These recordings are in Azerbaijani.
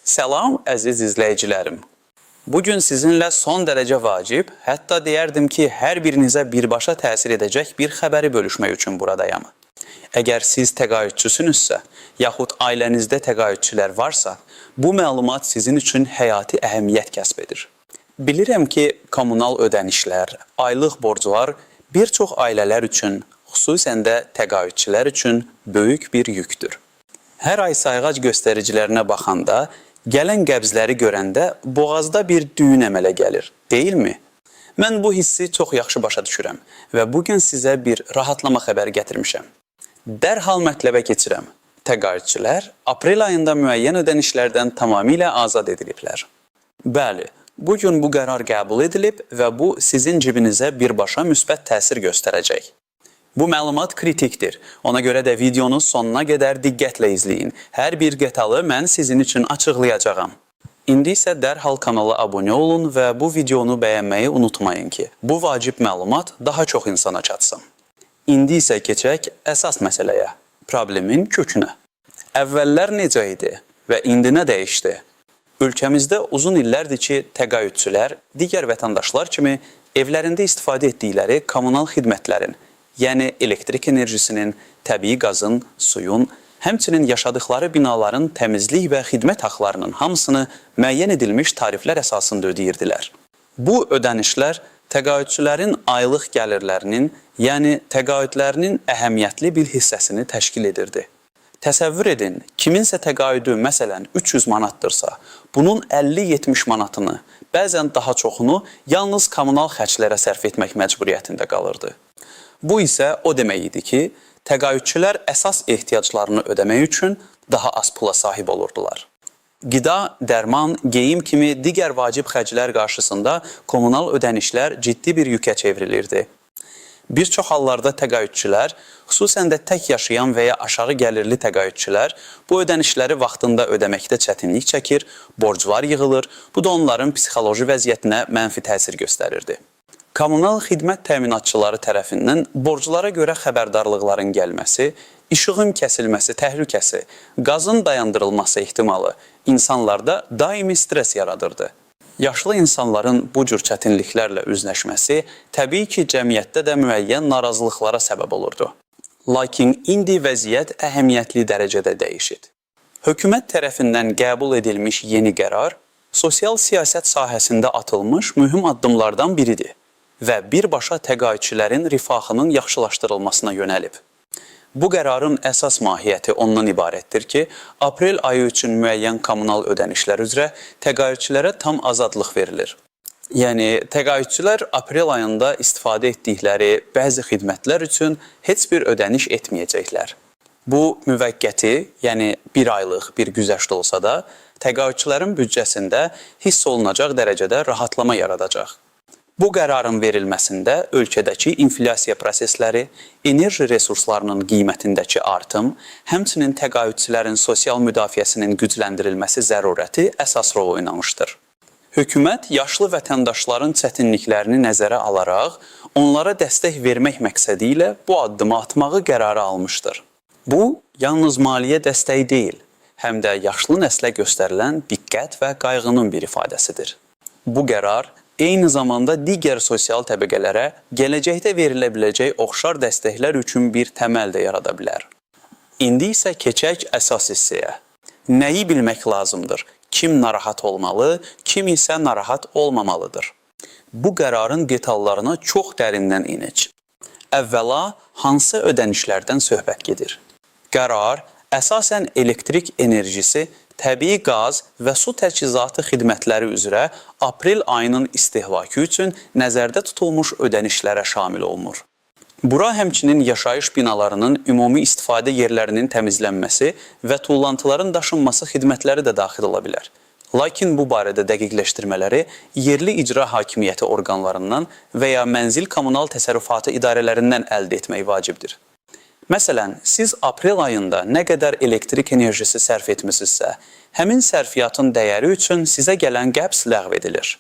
Salam əziz izləyicilərim. Bugün sizinlə son dərəcə vacib, hətta deyərdim ki, hər birinizə birbaşa təsir edəcək bir xəbəri bölüşmək üçün buradayam. Əgər siz təqaüdçüsünüzsə, yaxud ailənizdə təqaüdçülər varsa, bu məlumat sizin üçün həyati əhəmiyyət kəsb edir. Bilirəm ki, kommunal ödənişlər, aylıq borclar bir çox ailələr üçün, xüsusən də təqaüdçülər üçün böyük bir yükdür. Hər ay sayğac göstəricilərinə baxanda, gələn qəbzləri görəndə boğazda bir düyün əmələ gəlir, deyilmi? Mən bu hissi çox yaxşı başa düşürəm və bugün sizə bir rahatlama xəbəri gətirmişəm. Dərhal mətləbə keçirəm. Təqaüdçülər aprel ayında müəyyən ödənişlərdən tamamilə azad ediliblər. Bəli, bugün bu qərar qəbul edilib və bu sizin cibinizə birbaşa müsbət təsir göstərəcək. Bu məlumat kritikdir. Ona görə də videonun sonuna qədər diqqətlə izləyin. Hər bir qetalı mən sizin üçün açıqlayacağam. İndi isə dərhal kanala abunə olun və bu videonu bəyənməyi unutmayın ki, bu vacib məlumat daha çox insana çatsın. İndi isə keçək əsas məsələyə, problemin kökünə. Əvvəllər necə idi və indi nə dəyişdi? Ölkəmizdə uzun illərdir ki, təqaüdçülər, digər vətəndaşlar kimi evlərində istifadə etdikləri kommunal xidmətlərin, yəni elektrik enerjisinin, təbii qazın, suyun, həmçinin yaşadıkları binaların təmizlik və xidmət haqlarının hamısını müəyyən edilmiş tariflər əsasında ödeyirdilər. Bu ödənişlər təqaüdçülərin aylıq gəlirlərinin, yəni təqaüdlərinin əhəmiyyətli bir hissəsini təşkil edirdi. Təsəvvür edin, kiminsə təqaüdü məsələn 300 manatdırsa, bunun 50-70 manatını, bəzən daha çoxunu yalnız kommunal xərclərə sərf etmək məcburiyyətində qalırdı. Bu isə o demək idi ki, təqaüdçülər əsas ehtiyaclarını ödəmək üçün daha az pula sahib olurdular. Qida, dərman, geyim kimi digər vacib xərclər qarşısında kommunal ödənişlər ciddi bir yükə çevrilirdi. Bir çox hallarda təqaüdçülər, xüsusən də tək yaşayan və ya aşağı gəlirli təqaüdçülər bu ödənişləri vaxtında ödəməkdə çətinlik çəkir, borclar yığılır, bu da onların psixoloji vəziyyətinə mənfi təsir göstərirdi. Kommunal xidmət təminatçıları tərəfindən borclara görə xəbərdarlıqların gəlməsi, işığın kəsilməsi təhlükəsi, qazın dayandırılması ehtimalı insanlarda daimi stres yaradırdı. Yaşlı insanların bu cür çətinliklərlə üzləşməsi təbii ki, cəmiyyətdə də müəyyən narazılıqlara səbəb olurdu. Lakin indi vəziyyət əhəmiyyətli dərəcədə dəyişir. Hökumət tərəfindən qəbul edilmiş yeni qərar sosial siyasət sahəsində atılmış mühüm addımlardan biridir və birbaşa təqaüdçülərin rifahının yaxşılaşdırılmasına yönəlib. Bu qərarın əsas mahiyyəti ondan ibarətdir ki, aprel ayı üçün müəyyən kommunal ödənişlər üzrə təqaüdçülərə tam azadlıq verilir. Yəni, təqaüdçülər aprel ayında istifadə etdikləri bəzi xidmətlər üçün heç bir ödəniş etməyəcəklər. Bu, müvəqqəti, yəni bir aylıq bir güzəşt olsa da, təqaüdçülərin büdcəsində hiss olunacaq dərəcədə rahatlama yaradacaq. Bu qərarın verilməsində ölkədəki inflyasiya prosesləri, enerji resurslarının qiymətindəki artım, həmçinin təqaüdçülərin sosial müdafiəsinin gücləndirilməsi zərurəti əsas rol oynamışdır. Hökumət yaşlı vətəndaşların çətinliklərini nəzərə alaraq, onlara dəstək vermək məqsədi ilə bu addımı atmağı qərara almışdır. Bu, yalnız maliyyə dəstəyi deyil, həm də yaşlı nəslə göstərilən diqqət və qayğının bir ifadəsidir. Bu qərar, eyni zamanda digər sosial təbəqələrə gələcəkdə verilə biləcək oxşar dəstəklər üçün bir təməl də yarada bilər. İndi isə keçək əsas hissəyə. Nəyi bilmək lazımdır? Kim narahat olmalı, kim isə narahat olmamalıdır? Bu qərarın detallarına çox dərindən inək. Əvvəla, hansı ödənişlərdən söhbət gedir? Qərar əsasən elektrik enerjisi, təbii qaz və su təchizatı xidmətləri üzrə aprel ayının istehlakı üçün nəzərdə tutulmuş ödənişlərə şamil olunur. Bura həmçinin yaşayış binalarının ümumi istifadə yerlərinin təmizlənməsi və tullantıların daşınması xidmətləri də daxil ola bilər. Lakin bu barədə dəqiqləşdirmələri yerli icra hakimiyyəti orqanlarından və ya mənzil kommunal təsərrüfatı idarələrindən əldə etmək vacibdir. Məsələn, siz aprel ayında nə qədər elektrik enerjisi sərf etmisinizsə, həmin sərfiyyatın dəyəri üçün sizə gələn qəbz ləğv edilir.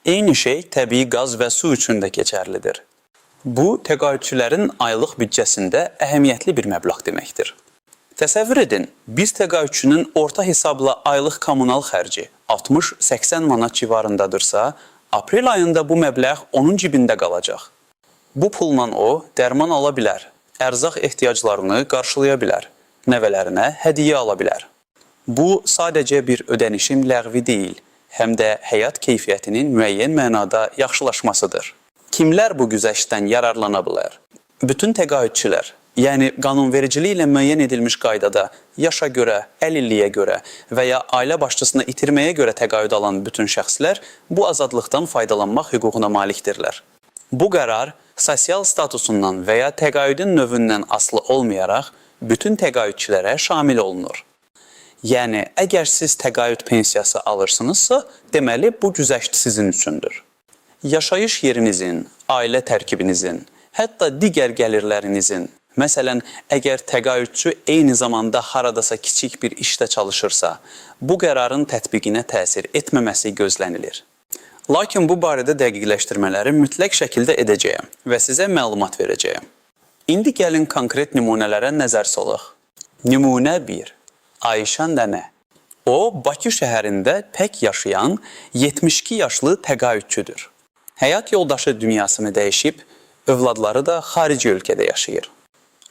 Eyni şey təbii qaz və su üçün də keçərlidir. Bu, təqaüdçülərin aylıq büdcəsində əhəmiyyətli bir məbləğ deməkdir. Təsəvvür edin, biz təqaüdçünün orta hesabla aylıq kommunal xərci 60-80 manat civarındadırsa, aprel ayında bu məbləğ onun cibində qalacaq. Bu pulla o dərman ala bilər, ərzaq ehtiyaclarını qarşılaya bilər, nəvələrinə hədiyyə ala bilər. Bu sadəcə bir ödənişin ləğvi deyil, həm də həyat keyfiyyətinin müəyyən mənada yaxşılaşmasıdır. Kimlər bu güzəştdən yararlana bilər? Bütün təqaüdçülər, yəni qanunvericiliklə müəyyən edilmiş qaydada yaşa görə, əlilliyə görə və ya ailə başçısını itirməyə görə təqaüd alan bütün şəxslər bu azadlıqdan faydalanmaq hüququna malikdirlər. Bu qərar sosial statusundan və ya təqaüdün növündən asılı olmayaraq bütün təqaüdçilərə şamil olunur. Yəni, əgər siz təqaüd pensiyası alırsınızsa, deməli bu güzəşt sizin üçündür. Yaşayış yerinizin, ailə tərkibinizin, hətta digər gəlirlərinizin, məsələn, əgər təqaüdçü eyni zamanda haradasa kiçik bir işdə çalışırsa, bu qərarın tətbiqinə təsir etməməsi gözlənilir. Lakin bu barədə dəqiqləşdirmələri mütləq şəkildə edəcəyəm və sizə məlumat verəcəyəm. İndi gəlin konkret nümunələrə nəzər salaq. Nümunə 1. Ayşə nənə. O, Bakı şəhərində tək yaşayan 72 yaşlı təqaüdçüdür. Həyat yoldaşı dünyasını dəyişib, övladları da xarici ölkədə yaşayır.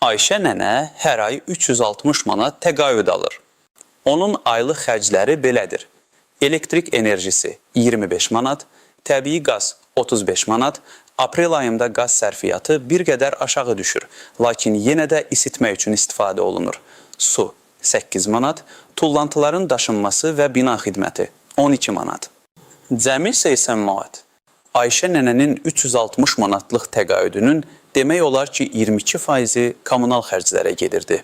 Ayşə nənə hər ay 360 manat təqaüd alır. Onun aylıq xərcləri belədir. Elektrik enerjisi 25 manat, təbii qaz 35 manat, aprel ayında qaz sərfiyyatı bir qədər aşağı düşür, lakin yenə də isitmə üçün istifadə olunur. Su 8 manat, tullantıların daşınması və bina xidməti 12 manat. Cəmi 80 manat. Ayşə nənənin 360 manatlıq təqaüdünün demək olar ki 22% kommunal xərclərə gedirdi.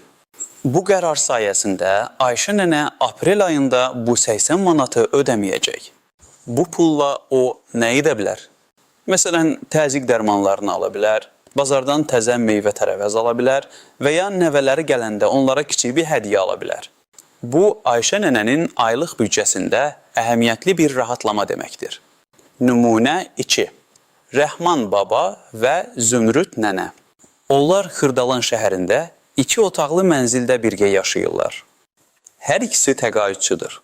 Bu qərar sayəsində Ayşə nənə aprel ayında bu 80 manatı ödəməyəcək. Bu pulla o nə edə bilər? Məsələn, təzyiq dərmanlarını ala bilər, bazardan təzə meyvə tərəvəz ala bilər və ya nəvələri gələndə onlara kiçik bir hədiyyə ala bilər. Bu, Ayşə nənənin aylıq büdcəsində əhəmiyyətli bir rahatlama deməkdir. Nümunə 2. Rəhman baba və Zümrüd nənə. Onlar Xırdalan şəhərində 2 otaqlı mənzildə birgə yaşayırlar. Hər ikisi təqaüdçüdür.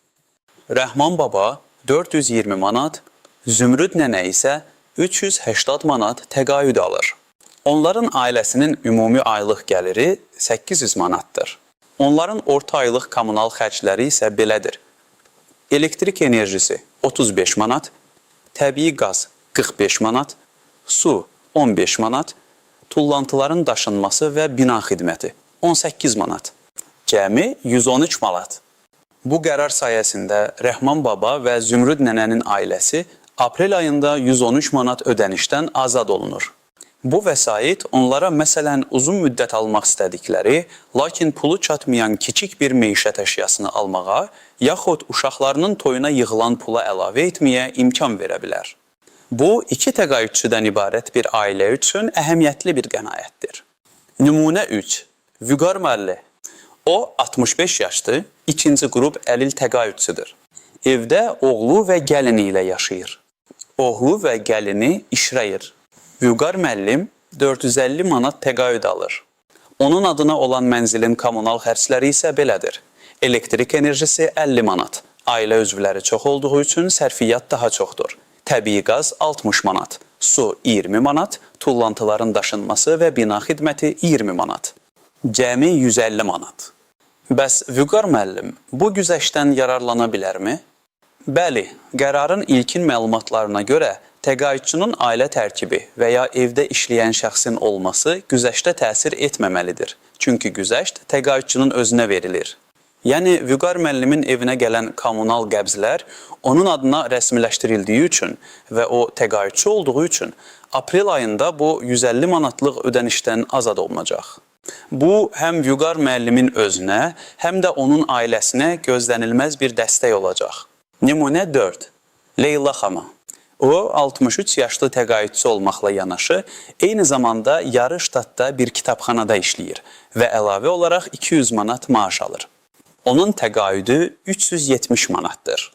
Rəhman baba 420 manat, Zümrüd nənə isə 380 manat təqaüd alır. Onların ailəsinin ümumi aylıq gəliri 800 manatdır. Onların orta aylıq kommunal xərcləri isə belədir. Elektrik enerjisi 35 manat, təbii qaz 45 manat, su 15 manat, tullantıların daşınması və bina xidməti 18 manat. Cəmi 113 manat. Bu qərar sayəsində Rəhman baba və Zümrüd nənənin ailəsi aprel ayında 113 manat ödənişdən azad olunur. Bu vəsait onlara məsələn uzun müddət almaq istədikləri, lakin pulu çatmayan kiçik bir meişət əşyasını almağa, yaxud uşaqlarının toyuna yığılan pula əlavə etməyə imkan verə bilər. Bu, 2 təqaüdçüdən ibarət bir ailə üçün əhəmiyyətli bir qənaətdir. Nümunə 3. Vüqar müəlli. O, 65 yaşlı, 2-ci qrup əlil təqaüdçüdür. Evdə oğlu və gəlini ilə yaşayır. Oğlu və gəlini işləyir. Vüqar müəllim 450 manat təqaüd alır. Onun adına olan mənzilin kommunal xərcləri isə belədir. Elektrik enerjisi 50 manat. Ailə üzvləri çox olduğu üçün sərfiyyat daha çoxdur. Təbii qaz 60 manat, su 20 manat, tullantıların daşınması və bina xidməti 20 manat. Cəmi 150 manat. Bəs Vüqar müəllim bu güzəştdən yararlana bilərmi? Bəli, qərarın ilkin məlumatlarına görə təqaüdçünün ailə tərkibi və ya evdə işləyən şəxsin olması güzəştə təsir etməməlidir. Çünki güzəşt təqaüdçünün özünə verilir. Yəni, Vüqar müəllimin evinə gələn kommunal qəbzlər onun adına rəsmiləşdirildiyi üçün və o təqaüdçü olduğu üçün aprel ayında bu 150 manatlıq ödənişdən azad olunacaq. Bu, həm Vüqar müəllimin özünə, həm də onun ailəsinə gözlənilməz bir dəstək olacaq. Nümunə 4. Leyla xanım. O, 63 yaşlı təqaüdçü olmaqla yanaşı, eyni zamanda yarı ştatda bir kitabxanada işləyir və əlavə olaraq 200 manat maaş alır. Onun təqaüdü 370 manatdır.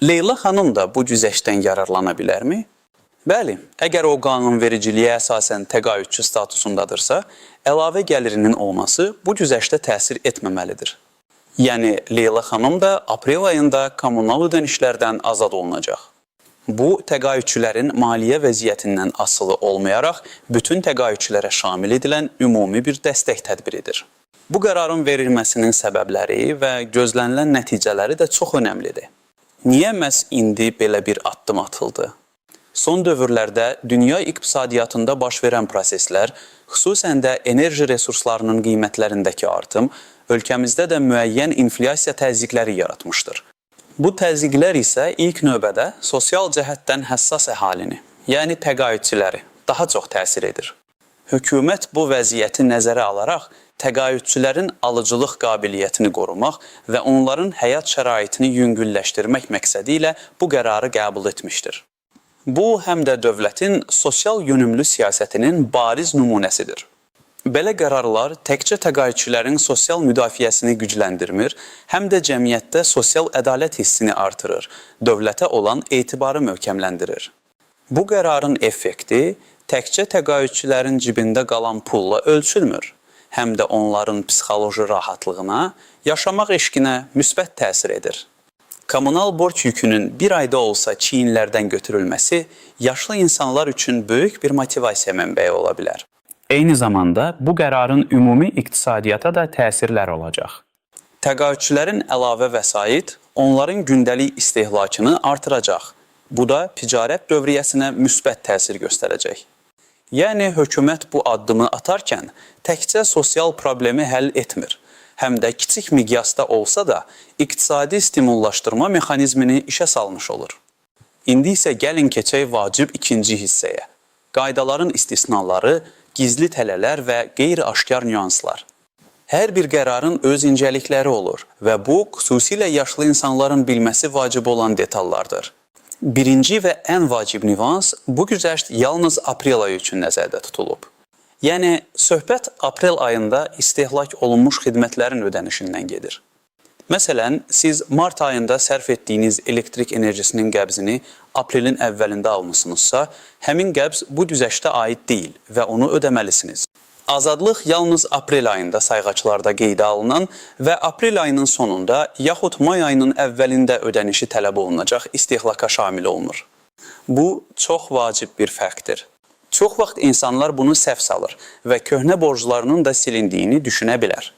Leyla xanım da bu güzəştdən yararlana bilərmi? Bəli, əgər o qanunvericiliyə əsasən təqaüdçü statusundadırsa, əlavə gəlirinin olması bu güzəştə təsir etməməlidir. Yəni, Leyla xanım da aprel ayında kommunal ödənişlərdən azad olunacaq. Bu, təqaüdçülərin maliyyə vəziyyətindən asılı olmayaraq, bütün təqaüdçülərə şamil edilən ümumi bir dəstək tədbiridir. Bu qərarın verilməsinin səbəbləri və gözlənilən nəticələri də çox önəmlidir. Niyə məhz indi belə bir addım atıldı? Son dövrlərdə dünya iqtisadiyyatında baş verən proseslər, xüsusən də enerji resurslarının qiymətlərindəki artım, ölkəmizdə də müəyyən inflyasiya təzyiqləri yaratmışdır. Bu təzyiqlər isə ilk növbədə sosial cəhətdən həssas əhalini, yəni təqaüdçiləri daha çox təsir edir. Hökumət bu vəziyyəti nəzərə alaraq təqaüdçülərin alıcılıq qabiliyyətini qorumaq və onların həyat şəraitini yüngülləşdirmək məqsədi ilə bu qərarı qəbul etmişdir. Bu, həm də dövlətin sosial yönümlü siyasətinin bariz nümunəsidir. Belə qərarlar təkcə təqaüdçülərin sosial müdafiəsini gücləndirmir, həm də cəmiyyətdə sosial ədalət hissini artırır, dövlətə olan etibarı möhkəmləndirir. Bu qərarın effekti təkcə təqaüdçülərin cibində qalan pulla ölçülmür, həm də onların psixoloji rahatlığına, yaşamaq eşqinə müsbət təsir edir. Kommunal borc yükünün bir ayda olsa çiyinlərdən götürülməsi yaşlı insanlar üçün böyük bir motivasiya mənbəyi ola bilər. Eyni zamanda bu qərarın ümumi iqtisadiyyata da təsirlər olacaq. Təqaüdçülərin əlavə vəsait onların gündəlik istehlakını artıracaq. Bu da ticarət dövriyyəsinə müsbət təsir göstərəcək. Yəni, hökumət bu addımı atarkən təkcə sosial problemi həll etmir. Həm də kiçik miqyasda olsa da iqtisadi stimullaşdırma mexanizmini işə salmış olur. İndi isə gəlin keçək vacib ikinci hissəyə. Qaydaların istisnaları, gizli tələlər və qeyri-aşkar nüanslar. Hər bir qərarın öz incəlikləri olur və bu, xüsusilə yaşlı insanların bilməsi vacib olan detallardır. Birinci və ən vacib nüans bu güzəşt yalnız aprel ayı üçün nəzərdə tutulub. Yəni, söhbət aprel ayında istehlak olunmuş xidmətlərin ödənişindən gedir. Məsələn, siz mart ayında sərf etdiyiniz elektrik enerjisinin qəbzini aprelin əvvəlində almışsınızsa, həmin qəbz bu güzəştə aid deyil və onu ödəməlisiniz. Azadlıq yalnız aprel ayında sayğaclarda qeydə alınan və aprel ayının sonunda yaxud may ayının əvvəlində ödənişi tələb olunacaq istehlaka şamil olunur. Bu, çox vacib bir fərqdir. Çox vaxt insanlar bunu səhv salır və köhnə borclarının da silindiyini düşünə bilər.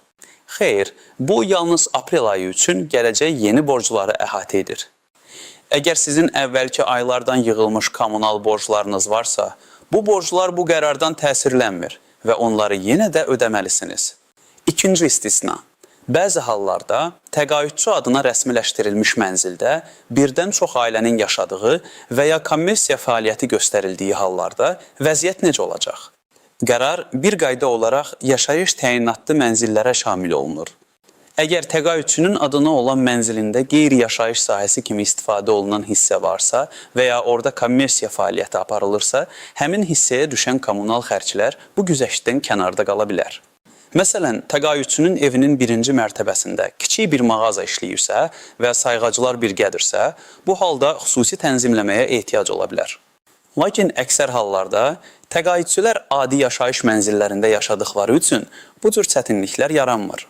Xeyr, bu yalnız aprel ayı üçün gələcək yeni borcları əhatə edir. Əgər sizin əvvəlki aylardan yığılmış kommunal borclarınız varsa, bu borclar bu qərardan təsirlənmir və onları yenə də ödəməlisiniz. İkinci istisna. Bəzi hallarda təqaüdçü adına rəsmiləşdirilmiş mənzildə birdən çox ailənin yaşadığı və ya kommersiya fəaliyyəti göstərildiyi hallarda vəziyyət necə olacaq? Qərar bir qayda olaraq yaşayış təyinatlı mənzillərə şamil olunur. Əgər təqaüdçünün adına olan mənzilində qeyri-yaşayış sahəsi kimi istifadə olunan hissə varsa və ya orada kommersiya fəaliyyəti aparılırsa, həmin hissəyə düşən kommunal xərclər bu güzəştdən kənarda qala bilər. Məsələn, təqaüdçünün evinin birinci mərtəbəsində kiçik bir mağaza işləyirsə və sayğacılar birgədirsə, bu halda xüsusi tənzimləməyə ehtiyac ola bilər. Lakin əksər hallarda təqaüdçülər adi yaşayış mənzillərində yaşadıkları üçün bu cür çətinliklər yaranmır.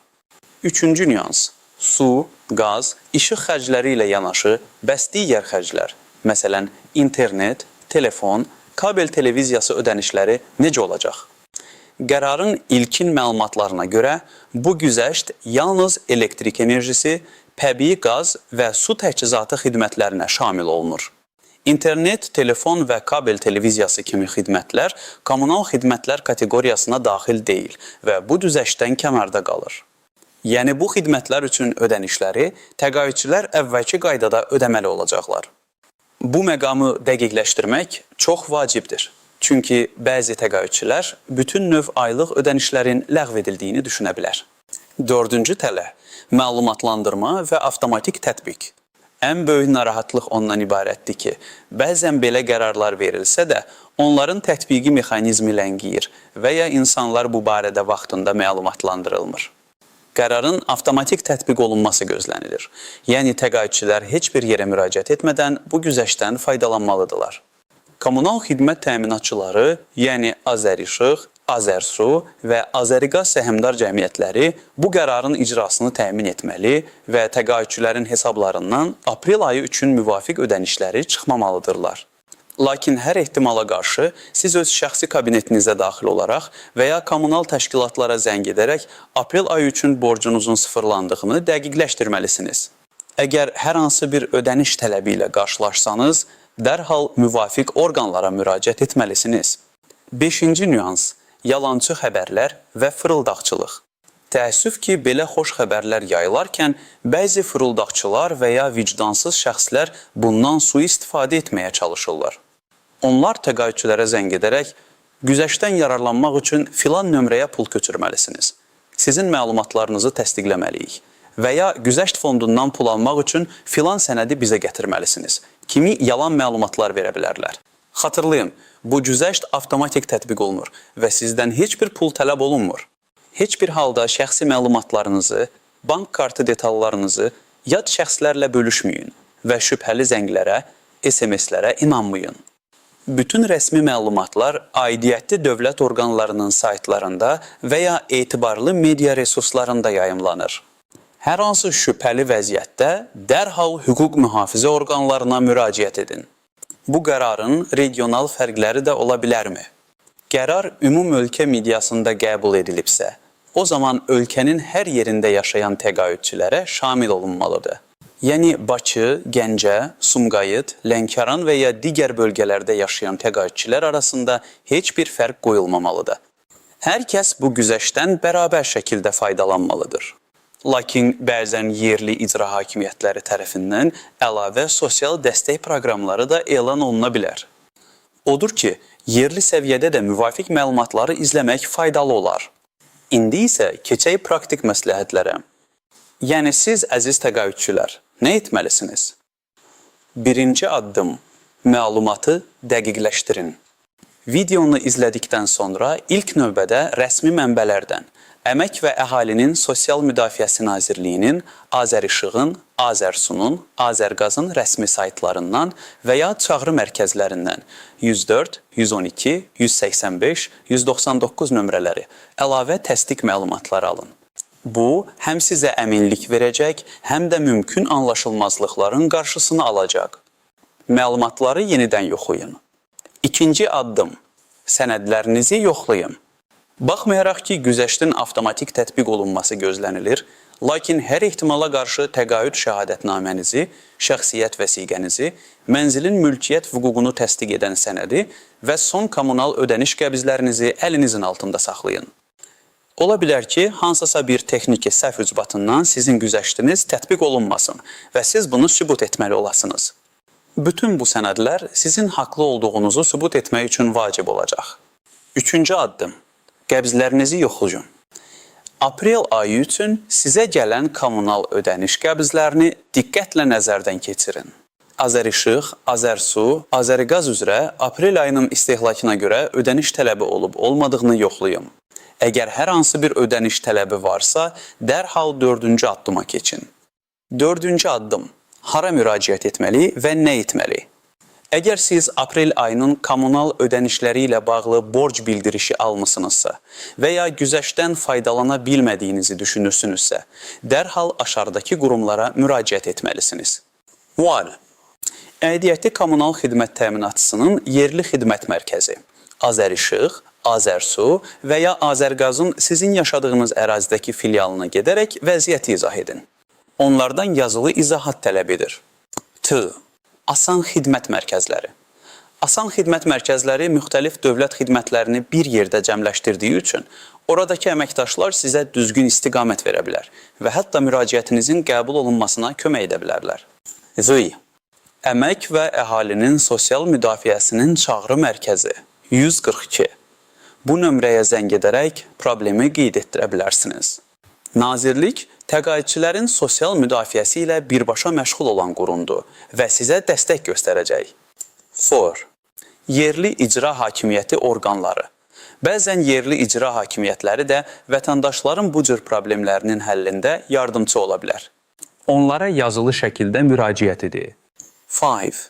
Üçüncü nüans. Su, qaz, işıq xərcləri ilə yanaşı bəs digər xərclər, məsələn, internet, telefon, kabel televiziyası ödənişləri necə olacaq? Qərarın ilkin məlumatlarına görə bu güzəşt yalnız elektrik enerjisi, təbii qaz və su təchizatı xidmətlərinə şamil olunur. İnternet, telefon və kabel televiziyası kimi xidmətlər kommunal xidmətlər kateqoriyasına daxil deyil və bu düzəştdən kənarda qalır. Yəni bu xidmətlər üçün ödənişləri təqaüdçülər əvvəlki qaydada ödəməli olacaqlar. Bu məqamı dəqiqləşdirmək çox vacibdir. Çünki bəzi təqaüdçülər bütün növ aylıq ödənişlərin ləğv edildiyini düşünə bilər. Dördüncü tələ, məlumatlandırma və avtomatik tətbiq. Ən böyük narahatlıq ondan ibarətdir ki, bəzən belə qərarlar verilsə də, onların tətbiqi mexanizmi ləngiyir və ya insanlar bu barədə vaxtında məlumatlandırılmır. Qərarın avtomatik tətbiq olunması gözlənilir. Yəni təqaüdçülər heç bir yerə müraciət etmədən bu güzəştdən faydalanmalıdırlar. Kommunal xidmət təminatçıları, yəni Azərişıq, Azərsu və Azəriqaz səhmdar cəmiyyətləri bu qərarın icrasını təmin etməli və təqaüdçülərin hesablarından aprel ayı üçün müvafiq ödənişləri çıxmamalıdırlar. Lakin hər ehtimala qarşı siz öz şəxsi kabinetinizə daxil olaraq və ya kommunal təşkilatlara zəng edərək aprel ayı üçün borcunuzun sıfırlandığını dəqiqləşdirməlisiniz. Əgər hər hansı bir ödəniş tələbi ilə qarşılaşsanız, dərhal müvafiq orqanlara müraciət etməlisiniz. 5-ci nüans. Yalançı xəbərlər və fırıldaqçılıq. Təəssüf ki, belə xoş xəbərlər yayılarkən bəzi fırıldaqçılar və ya vicdansız şəxslər bundan sui-istifadə etməyə çalışırlar. Onlar təqaüdçülərə zəng edərək, güzəştdən yararlanmaq üçün filan nömrəyə pul köçürməlisiniz. Sizin məlumatlarınızı təsdiqləməliyik. Və ya güzəşt fondundan pul almaq üçün filan sənədi bizə gətirməlisiniz. Kimi yalan məlumatlar verə bilərlər. Xatırlayın, bu güzəşt avtomatik tətbiq olunur və sizdən heç bir pul tələb olunmur. Heç bir halda şəxsi məlumatlarınızı, bank kartı detallarınızı yad şəxslərlə bölüşməyin və şübhəli zənglərə, SMS-lərə inanmayın. Bütün rəsmi məlumatlar aidiyyətli dövlət orqanlarının saytlarında və ya etibarlı media resurslarında yayımlanır. Hər hansı şübhəli vəziyyətdə dərhal hüquq mühafizə orqanlarına müraciət edin. Bu qərarın regional fərqləri də ola bilərmi? Qərar ümum ölkə mediasında qəbul edilibsə, o zaman ölkənin hər yerində yaşayan təqaüdçülərə şamil olunmalıdır. Yəni Bakı, Gəncə, Sumqayıt, Lənkəran və ya digər bölgələrdə yaşayan təqaüdçülər arasında heç bir fərq qoyulmamalıdır. Hər kəs bu güzəştdən bərabər şəkildə faydalanmalıdır. Lakin bəzən yerli icra hakimiyyətləri tərəfindən əlavə sosial dəstək proqramları da elan oluna bilər. Odur ki, yerli səviyyədə də müvafiq məlumatları izləmək faydalı olar. İndi isə keçək praktik məsləhətlərə. Yəni siz, əziz təqaüdçülər, nə etməlisiniz? Birinci addım, məlumatı dəqiqləşdirin. Videonu izlədikdən sonra ilk növbədə rəsmi mənbələrdən, Əmək və Əhalinin Sosial Müdafiəsi Nazirliyinin, Azərişığın, Azərsunun, Azərqazın rəsmi saytlarından və ya çağrı mərkəzlərindən 104, 112, 185, 199 nömrələri əlavə təsdiq məlumatları alın. Bu, həm sizə əminlik verəcək, həm də mümkün anlaşılmazlıqların qarşısını alacaq. Məlumatları yenidən yoxlayın. İkinci addım, sənədlərinizi yoxlayın. Baxmayaraq ki, güzəştin avtomatik tətbiq olunması gözlənilir, lakin hər ehtimala qarşı təqaüd şəhadətnamənizi, şəxsiyyət vəsiqənizi, mənzilin mülkiyyət hüququnu təsdiq edən sənədi və son kommunal ödəniş qəbizlərinizi əlinizin altında saxlayın. Ola bilər ki, hansısa bir texniki səhv ucbatından sizin güzəştiniz tətbiq olunmasın və siz bunu sübut etməli olasınız. Bütün bu sənədlər sizin haqlı olduğunuzu sübut etmək üçün vacib olacaq. Üçüncü addım. Qəbizlərinizi yoxlayın. Aprel ayı üçün sizə gələn kommunal ödəniş qəbizlərini diqqətlə nəzərdən keçirin. Azərişıq, Azərsu, Azəriqaz üzrə aprel ayının istehlakına görə ödəniş tələbi olub-olmadığını yoxlayın. Əgər hər hansı bir ödəniş tələbi varsa, dərhal 4-cü addıma keçin. 4-cü addım. Hara müraciət etməli və nə etməli? Əgər siz aprel ayının kommunal ödənişləri ilə bağlı borc bildirişi almısınızsa və ya güzəştdən faydalana bilmədiyinizi düşünürsünüzsə, dərhal aşağıdakı qurumlara müraciət etməlisiniz. 1. Aidiyyəti kommunal xidmət təminatçısının yerli xidmət mərkəzi, Azərişıq, Azərsu və ya Azərqazın sizin yaşadığınız ərazidəki filialına gedərək vəziyyəti izah edin. Onlardan yazılı izahat tələb edir. 2. Asan xidmət mərkəzləri. Asan xidmət mərkəzləri müxtəlif dövlət xidmətlərini bir yerdə cəmləşdirdiyi üçün oradakı əməkdaşlar sizə düzgün istiqamət verə bilər və hətta müraciətinizin qəbul olunmasına kömək edə bilərlər. 3. Əmək və Əhalinin Sosial Müdafiəsinin çağrı mərkəzi 142. Bu nömrəyə zəng edərək problemi qeyd etdirə bilərsiniz. Nazirlik təqaüdçülərin sosial müdafiəsi ilə birbaşa məşğul olan qurumdur və sizə dəstək göstərəcək. 4. Yerli icra hakimiyyəti orqanları. Bəzən yerli icra hakimiyyətləri də vətəndaşların bu cür problemlərinin həllində yardımçı ola bilər. Onlara yazılı şəkildə müraciət edin. 5.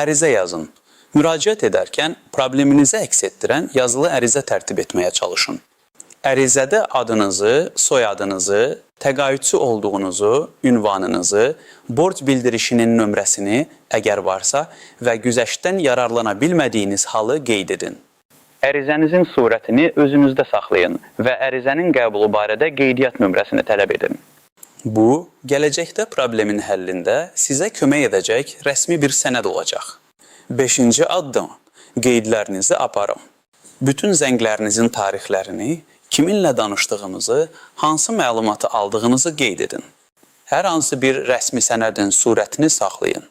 Ərizə yazın. Müraciət edərkən probleminizi əks etdirən yazılı ərizə tərtib etməyə çalışın. Ərizədə adınızı, soyadınızı, təqaüdçü olduğunuzu, ünvanınızı, borc bildirişinin nömrəsini, əgər varsa və güzəştdən yararlana bilmədiyiniz halı qeyd edin. Ərizənizin surətini özünüzdə saxlayın və ərizənin qəbulu barədə qeydiyyat nömrəsini tələb edin. Bu, gələcəkdə problemin həllində sizə kömək edəcək rəsmi bir sənəd olacaq. 5-ci addım. Qeydlərinizi aparın. Bütün zənglərinizin tarixlərini, kiminlə danışdığınızı, hansı məlumatı aldığınızı qeyd edin. Hər hansı bir rəsmi sənədin surətini saxlayın.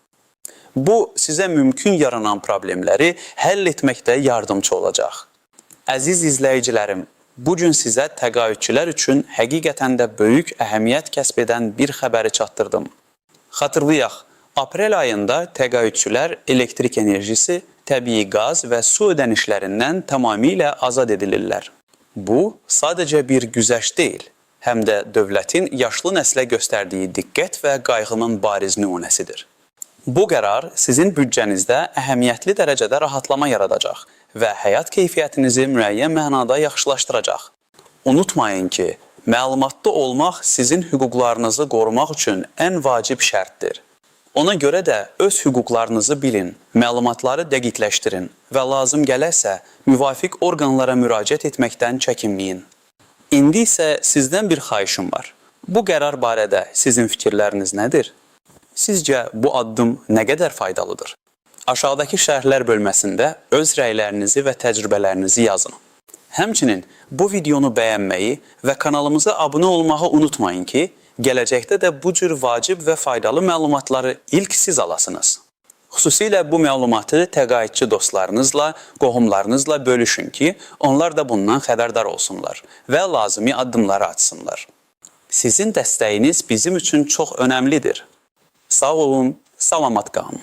Bu, sizə mümkün yaranan problemləri həll etməkdə yardımcı olacaq. Əziz izləyicilərim, bugün sizə təqaüdçülər üçün həqiqətən də böyük əhəmiyyət kəsb edən bir xəbəri çatdırdım. Xatırlayaq, aprel ayında təqaüdçülər elektrik enerjisi, təbii qaz və su ödənişlərindən tamamilə azad edilirlər. Bu, sadəcə bir güzəşt deyil, həm də dövlətin yaşlı nəslə göstərdiyi diqqət və qayğının bariz nümunəsidir. Bu qərar sizin büdcənizdə əhəmiyyətli dərəcədə rahatlama yaradacaq və həyat keyfiyyətinizi müəyyən mənada yaxşılaşdıracaq. Unutmayın ki, məlumatlı olmaq sizin hüquqlarınızı qorumaq üçün ən vacib şərtdir. Ona görə də öz hüquqlarınızı bilin, məlumatları dəqiqləşdirin və lazım gələrsə müvafiq orqanlara müraciət etməkdən çəkinməyin. İndi isə sizdən bir xahişim var. Bu qərar barədə sizin fikirləriniz nədir? Sizcə bu addım nə qədər faydalıdır? Aşağıdakı şərhlər bölməsində öz rəylərinizi və təcrübələrinizi yazın. Həmçinin bu videonu bəyənməyi və kanalımıza abunə olmağı unutmayın ki, gələcəkdə də bu cür vacib və faydalı məlumatları ilk siz alasınız. Xüsusilə bu məlumatı təqaüdçü dostlarınızla, qohumlarınızla bölüşün ki, onlar da bundan xəbərdar olsunlar və lazımi addımları atsınlar. Sizin dəstəyiniz bizim üçün çox önəmlidir. Sağ olun, salamat qalın.